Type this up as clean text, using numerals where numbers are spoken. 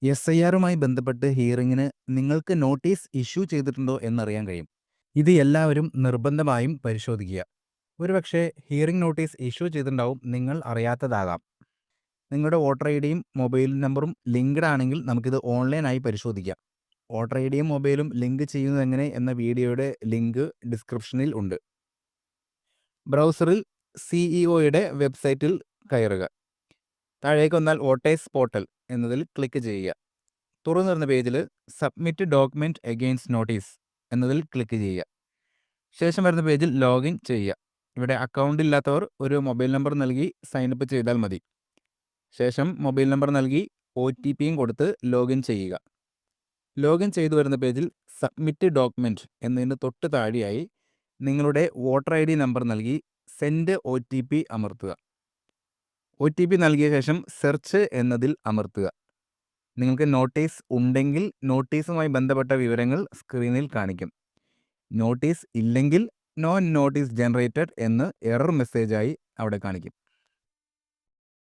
എസ്ഐആറുമായി ബന്ധപ്പെട്ട് ഹിയറിംഗിന് നിങ്ങൾക്ക് notice issue ചെയ്തിട്ടുണ്ടോ എന്നറിയാൻ കഴിയും. ഇത് എല്ലാവരും നിർബന്ധമായും പരിശോധിക്കുക. ഒരുപക്ഷെ ഹിയറിംഗ് നോട്ടീസ് ഇഷ്യൂ ചെയ്തിട്ടുണ്ടാവും, നിങ്ങൾ അറിയാത്തതാകാം. നിങ്ങളുടെ വോട്ടർ ഐ ഡിയും മൊബൈൽ നമ്പറും ലിങ്ക്ഡ് ആണെങ്കിൽ നമുക്കിത് ഓൺലൈനായി പരിശോധിക്കാം. വോട്ടർ ഐ ഡിയും മൊബൈലും ലിങ്ക് ചെയ്യുന്നത് എങ്ങനെ എന്ന വീഡിയോയുടെ ലിങ്ക് ഡിസ്ക്രിപ്ഷനിൽ ഉണ്ട്. ബ്രൗസറിൽ സിഇഒയുടെ വെബ്സൈറ്റിൽ കയറുക. താഴേക്ക് വന്നാൽ വോട്ടേഴ്സ് പോർട്ടൽ എന്നതിൽ ക്ലിക്ക് ചെയ്യുക. തുറന്നു വരുന്ന പേജിൽ സബ്മിറ്റ് ഡോക്യുമെൻറ്റ് എഗെയിൻസ്റ്റ് നോട്ടീസ് എന്നതിൽ ക്ലിക്ക് ചെയ്യുക. ശേഷം വരുന്ന പേജിൽ ലോഗിൻ ചെയ്യുക. ഇവിടെ അക്കൗണ്ട് ഇല്ലാത്തവർ ഒരു മൊബൈൽ നമ്പർ നൽകി സൈനപ്പ് ചെയ്താൽ മതി. ശേഷം മൊബൈൽ നമ്പർ നൽകി OTP കൊടുത്ത് ലോഗിൻ ചെയ്യുക. ലോഗിൻ ചെയ്തു വരുന്ന പേജിൽ സബ്മിറ്റ് ഡോക്യുമെൻറ്റ് എന്നതിന് തൊട്ട് താഴെയായി നിങ്ങളുടെ വോട്ടർ ഐ ഡി നമ്പർ നൽകി സെൻഡ് OTP അമർത്തുക. OTP നൽകിയ ശേഷം സെർച്ച് എന്നതിൽ അമർത്തുക. നിങ്ങൾക്ക് നോട്ടീസ് ഉണ്ടെങ്കിൽ നോട്ടീസുമായി ബന്ധപ്പെട്ട വിവരങ്ങൾ സ്ക്രീനിൽ കാണിക്കും. നോട്ടീസ് ഇല്ലെങ്കിൽ നോ നോട്ടീസ് ജനറേറ്റഡ് എന്ന് എറർ മെസ്സേജായി അവിടെ കാണിക്കും.